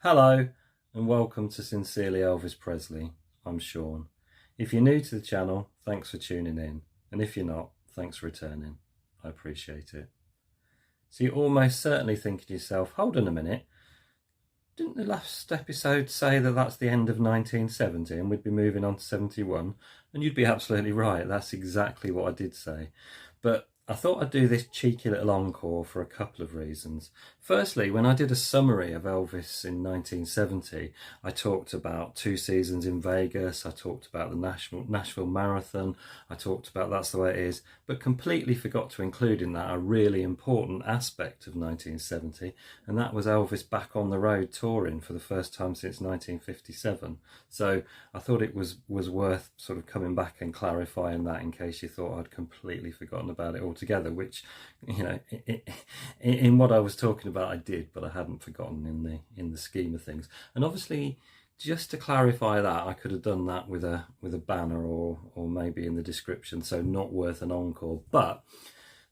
Hello and welcome to Sincerely Elvis Presley. I'm Sean. If you're new to the channel, thanks for tuning in. And if you're not, thanks for returning. I appreciate it. So you're almost certainly thinking to yourself, hold on a minute, didn't the last episode say that that's the end of 1970 and we'd be moving on to 71? And you'd be absolutely right, that's exactly what I did say. But I thought I'd do this cheeky little encore for a couple of reasons. Firstly, when I did a summary of Elvis in 1970, I talked about 2 seasons in Vegas, I talked about the Nashville Marathon, I talked about That's the Way It Is, but completely forgot to include in that a really important aspect of 1970, and that was Elvis back on the road touring for the first time since 1957. So I thought it was worth sort of coming back and clarifying that in case you thought I'd completely forgotten about it altogether, which, you know, in what I was talking about I did, but I hadn't forgotten in the scheme of things. And obviously, just to clarify that, I could have done that with a banner or maybe in the description, so not worth an encore. But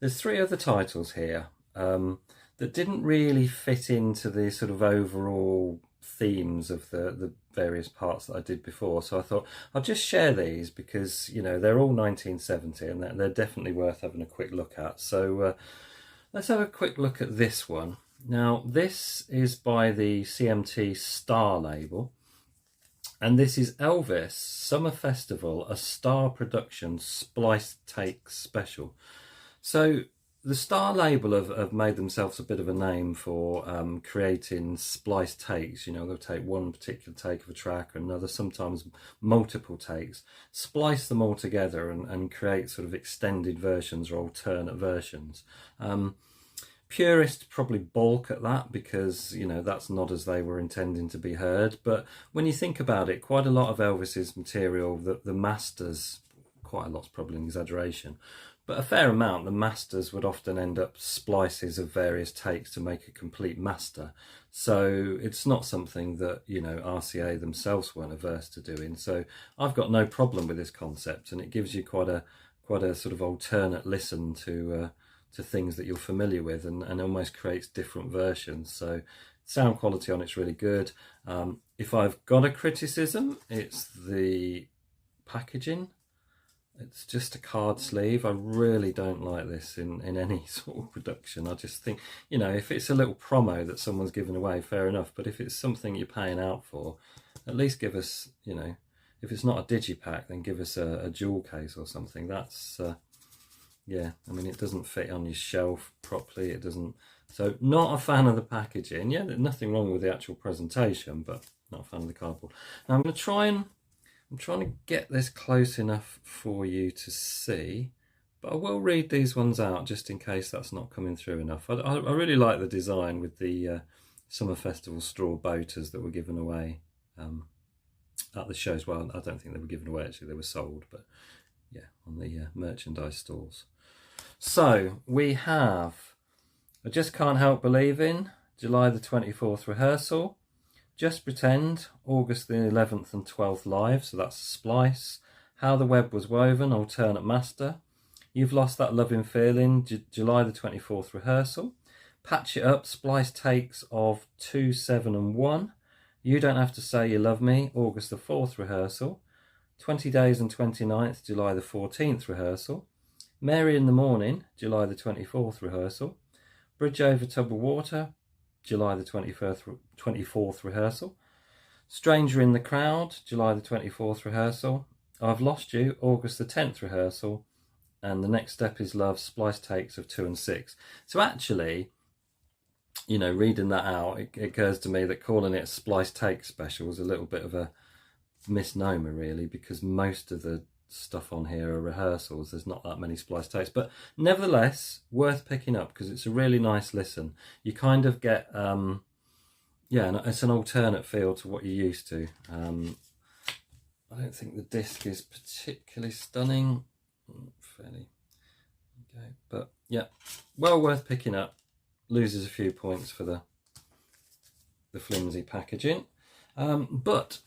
there's 3 other titles here that didn't really fit into the sort of overall themes of the various parts that I did before, so I thought I'll just share these because, you know, they're all 1970 and they're definitely worth having a quick look at. So let's have a quick look at this one. Now, this is by the CMT Star label, and this is Elvis Summer Festival, a Star Production Splice Take Special. So the Star label have made themselves a bit of a name for creating splice takes. You know, they'll take one particular take of a track or another, sometimes multiple takes, splice them all together and create sort of extended versions or alternate versions. Purists probably balk at that because, you know, that's not as they were intending to be heard. But when you think about it, quite a lot of Elvis's material, the masters, quite a lot's probably an exaggeration, but a fair amount, the masters would often end up splices of various takes to make a complete master. So it's not something that, you know, RCA themselves weren't averse to doing. So I've got no problem with this concept, and it gives you quite a sort of alternate listen to things that you're familiar with, and almost creates different versions. So sound quality on it's really good. If I've got a criticism, it's the packaging. It's just a card sleeve. I really don't like this in any sort of production. I just think, you know, if it's a little promo that someone's given away, fair enough. But if it's something you're paying out for, at least give us, you know, if it's not a digipack, then give us a jewel case or something. That's, yeah, I mean, it doesn't fit on your shelf properly. It doesn't. So not a fan of the packaging. Yeah, there's nothing wrong with the actual presentation, but not a fan of the cardboard. Now I'm trying to get this close enough for you to see, but I will read these ones out just in case that's not coming through enough. I really like the design with the Summer Festival straw boaters that were given away at the shows. Well, I don't think they were given away, actually, they were sold, but yeah, on the merchandise stalls. So we have I Just Can't Help Believing, July the 24th rehearsal. Just Pretend, August the 11th and 12th live, so that's a splice. How the Web Was Woven, alternate master. You've Lost That Loving Feeling, July the 24th rehearsal. Patch It Up, splice takes of 2, 7 and 1. You Don't Have to Say You Love Me, August the 4th rehearsal. 20 Days and 29th, July the 14th rehearsal. Mary in the Morning, July the 24th rehearsal. Bridge Over Troubled Water, July the 24th rehearsal. Stranger in the Crowd, July the 24th rehearsal. I've Lost You, August the 10th rehearsal. And The Next Step Is Love, splice takes of 2 and 6. So actually, you know, reading that out, it occurs to me that calling it a splice take special was a little bit of a misnomer, really, because most of the stuff on here are rehearsals. There's not that many splice takes, but nevertheless worth picking up because it's a really nice listen. You kind of get yeah, it's an alternate feel to what you're used to. I don't think the disc is particularly stunning, fairly okay, but yeah, well worth picking up. Loses a few points for the flimsy packaging, but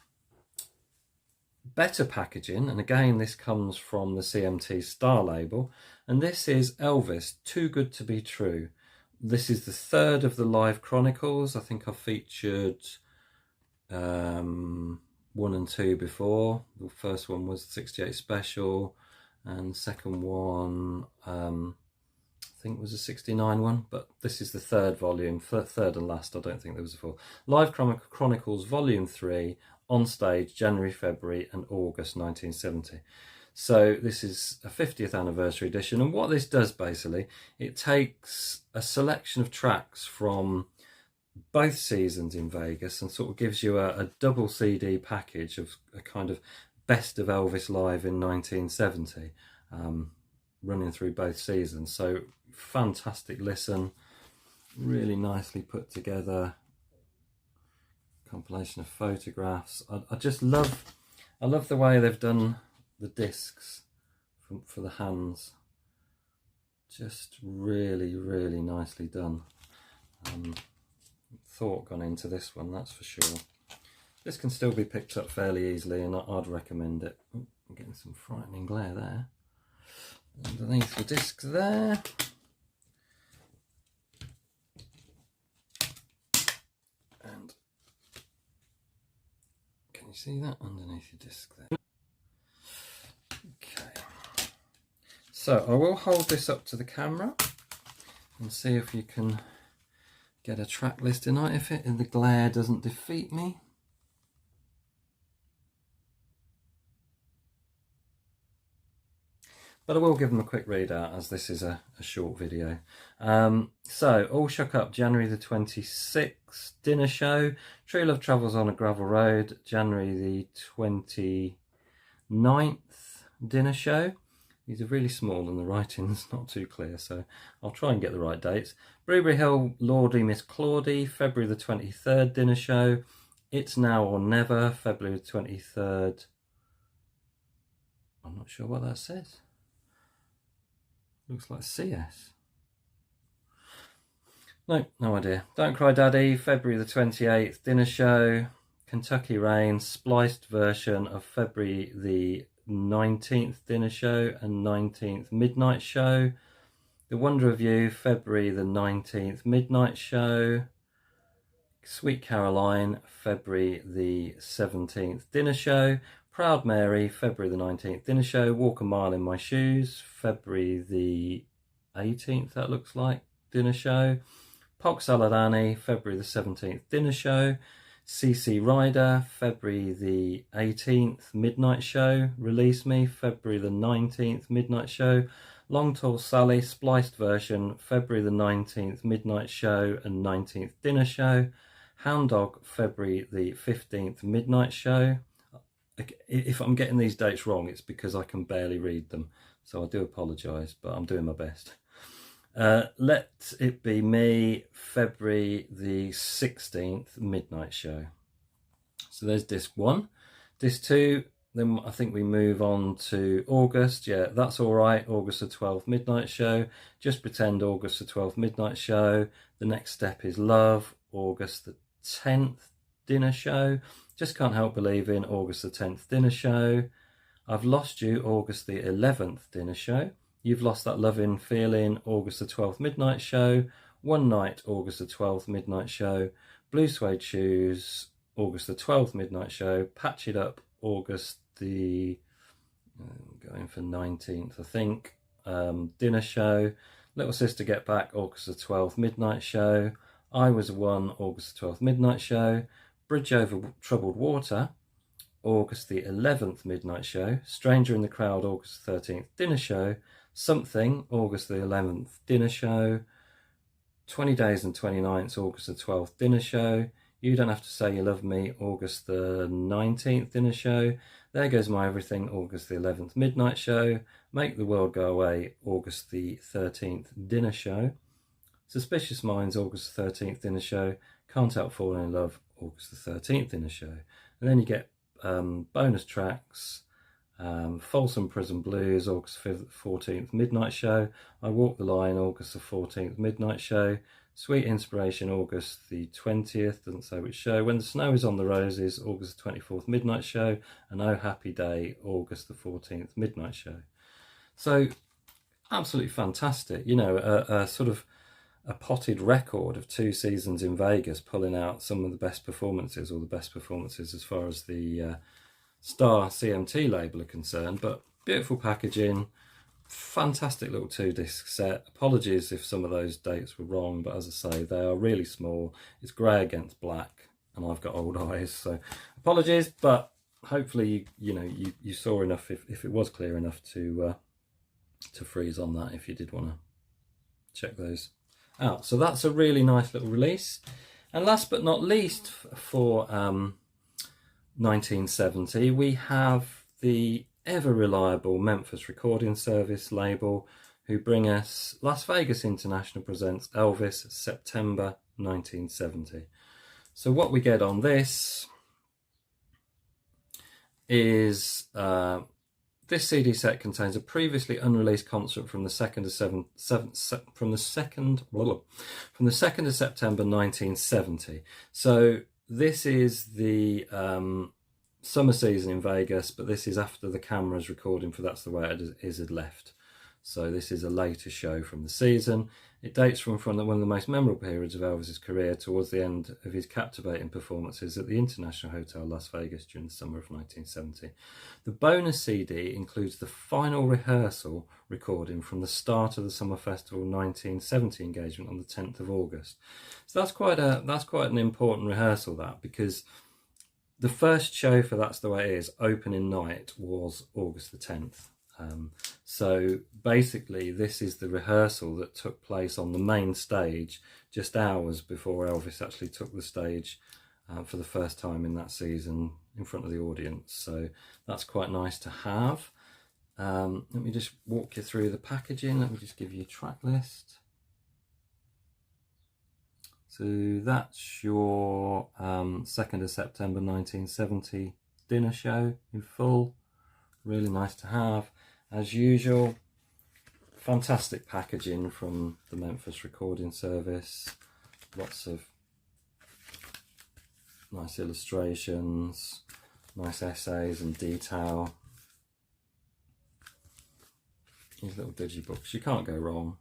better packaging, and again this comes from the CMT Star label, and this is Elvis Too Good to Be True. This is the 3rd of the live chronicles. I think I've featured 1 and 2 before. The first one was 68 Special, and second one I think was a 69 one, but this is the third volume, third and last. I don't think there was a fourth. Live Chronicles Volume 3, on stage January, February and August 1970. So this is a 50th anniversary edition, and what this does basically, it takes a selection of tracks from both seasons in Vegas and sort of gives you a double CD package of a kind of best of Elvis live in 1970, running through both seasons. So fantastic listen, really nicely put together compilation of photographs. I just love the way they've done the discs for the hands. Just really nicely done. Thought gone into this one, that's for sure. This can still be picked up fairly easily, and I'd recommend it. Oh, I'm getting some frightening glare there. Underneath the disc there. And can you see that underneath your disc there? Okay. So I will hold this up to the camera and see if you can get a track list tonight, if the glare doesn't defeat me. But I will give them a quick readout, as this is a short video. So, All Shook Up, January the 26th, dinner show. True Love Travels on a Gravel Road, January the 29th, dinner show. These are really small and the writing's not too clear, so I'll try and get the right dates. Brewery Hill, Lordy Miss Claudie, February the 23rd, dinner show. It's Now or Never, February the 23rd. I'm not sure what that says. Looks like CS. No idea. Don't Cry Daddy, February the 28th, dinner show. Kentucky Rain, spliced version of February the 19th, dinner show and 19th, midnight show. The Wonder of You, February the 19th, midnight show. Sweet Caroline, February the 17th, dinner show. Proud Mary, February the 19th, dinner show. Walk a Mile in My Shoes, February the 18th, that looks like, dinner show. Polk Salad Annie, February the 17th, dinner show. CC Rider, February the 18th, midnight show. Release Me, February the 19th, midnight show. Long Tall Sally, spliced version, February the 19th, midnight show and 19th, dinner show. Hound Dog, February the 15th, midnight show. If I'm getting these dates wrong, it's because I can barely read them, so I do apologise, but I'm doing my best. Let It Be Me, February the 16th, midnight show. So there's disc 1. Disc 2, then I think we move on to August. Yeah, That's Alright, August the 12th, midnight show. Just Pretend, August the 12th, midnight show. The Next Step Is Love, August the 10th, dinner show. Just Can't Help Believing, August the 10th, dinner show. I've Lost You, August the 11th, dinner show. You've Lost That Loving Feeling, August the 12th, midnight show. One Night, August the 12th, midnight show. Blue Suede Shoes, August the 12th, midnight show. Patch It Up, August the going for 19th, I think, dinner show. Little Sister Get Back, August the 12th, midnight show. I Was One, August the 12th, midnight show. Bridge Over Troubled Water, August the 11th, midnight show. Stranger in the Crowd, August the 13th, dinner show. Something, August the 11th, dinner show. 20 Days and 20 Nights, August the 12th, dinner show. You Don't Have to Say You Love Me, August the 19th, dinner show. There Goes My Everything, August the 11th, midnight show. Make the World Go Away, August the 13th, dinner show. Suspicious Minds, August the 13th, dinner show. Can't Help Falling in Love, August the 13th, dinner show. And then you get bonus tracks. Folsom Prison Blues, August 14th, midnight show. I Walk the Line, August the 14th, midnight show. Sweet Inspiration, August the 20th, doesn't say which show. When the Snow Is on the Roses, August the 24th, midnight show. And Oh Happy Day, August the 14th, midnight show. So absolutely fantastic, you know, a sort of a potted record of 2 seasons in Vegas, pulling out some of the best performances, or the best performances as far as the Star CMT label are concerned. But beautiful packaging, fantastic little 2-disc set. Apologies if some of those dates were wrong, but as I say, they are really small. It's grey against black, and I've got old eyes, so apologies, but hopefully you saw enough, if it was clear enough to freeze on that if you did want to check those out. So that's a really nice little release. And last but not least, for 1970, we have the ever reliable Memphis Recording Service label, who bring us Las Vegas International Presents Elvis, September 1970. So what we get on this is this CD set contains a previously unreleased concert from the 2nd of September 1970. So this is the summer season in Vegas, but this is after the camera's recording for That's the Way It Is had left. So this is a later show from the season. It dates from one of the most memorable periods of Elvis's career, towards the end of his captivating performances at the International Hotel Las Vegas during the summer of 1970. The bonus CD includes the final rehearsal recording from the start of the Summer Festival 1970 engagement on the 10th of August. So that's quite an important rehearsal, that, because the first show for That's the Way It Is, opening night, was August the 10th. So basically this is the rehearsal that took place on the main stage just hours before Elvis actually took the stage for the first time in that season in front of the audience. So that's quite nice to have. Let me just walk you through the packaging. Let me just give you a track list. So that's your 2nd of September 1970 dinner show in full. Really nice to have. As usual, fantastic packaging from the Memphis Recording Service. Lots of nice illustrations, nice essays and detail. These little digibooks, you can't go wrong.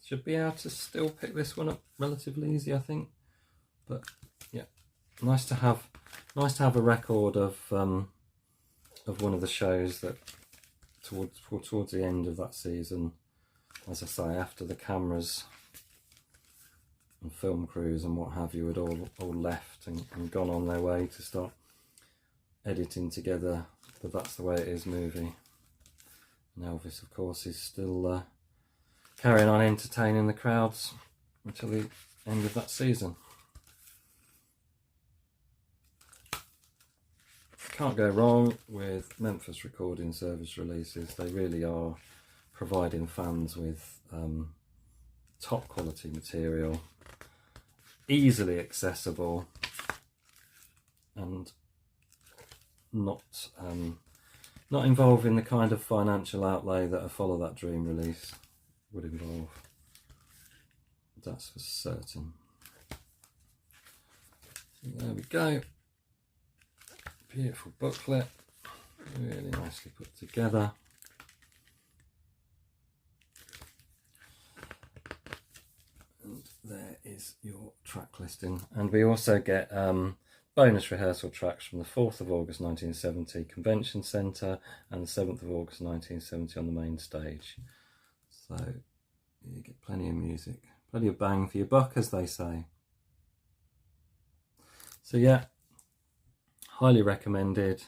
Should be able to still pick this one up relatively easy, I think. But yeah, nice to have a record of one of the shows that towards the end of that season, as I say, after the cameras and film crews and what have you had all left and gone on their way to start editing together the That's the Way It Is movie. And Elvis, of course, is still carrying on entertaining the crowds until the end of that season. Can't go wrong with Memphis Recording Service releases. They really are providing fans with top quality material, easily accessible, and not involving the kind of financial outlay that a Follow That Dream release would involve. That's for certain. So there we go. Beautiful booklet, really nicely put together. And there is your track listing. And we also get bonus rehearsal tracks from the 4th of August 1970 Convention Centre and the 7th of August 1970 on the main stage. So you get plenty of music, plenty of bang for your buck, as they say. So yeah, highly recommended.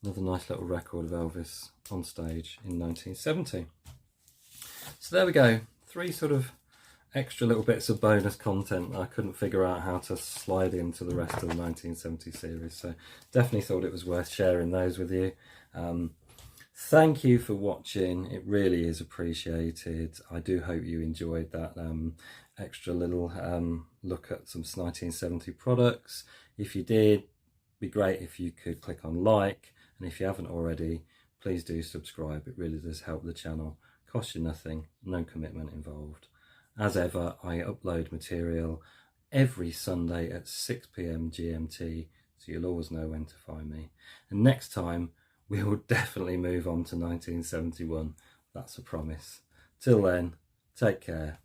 Another nice little record of Elvis on stage in 1970. So there we go. 3 sort of extra little bits of bonus content I couldn't figure out how to slide into the rest of the 1970 series. So definitely thought it was worth sharing those with you. Thank you for watching. It really is appreciated. I do hope you enjoyed that extra little look at some 1970 products. If you did, be great if you could click on like, and if you haven't already, please do subscribe. It really does help the channel. Costs you nothing, no commitment involved. As ever, I upload material every Sunday at 6 PM GMT, so you'll always know when to find me. And next time we will definitely move on to 1971. That's a promise. Till then, Take care.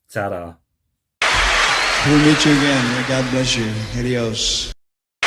Ta-da. We'll meet you again. May God bless you. Adios.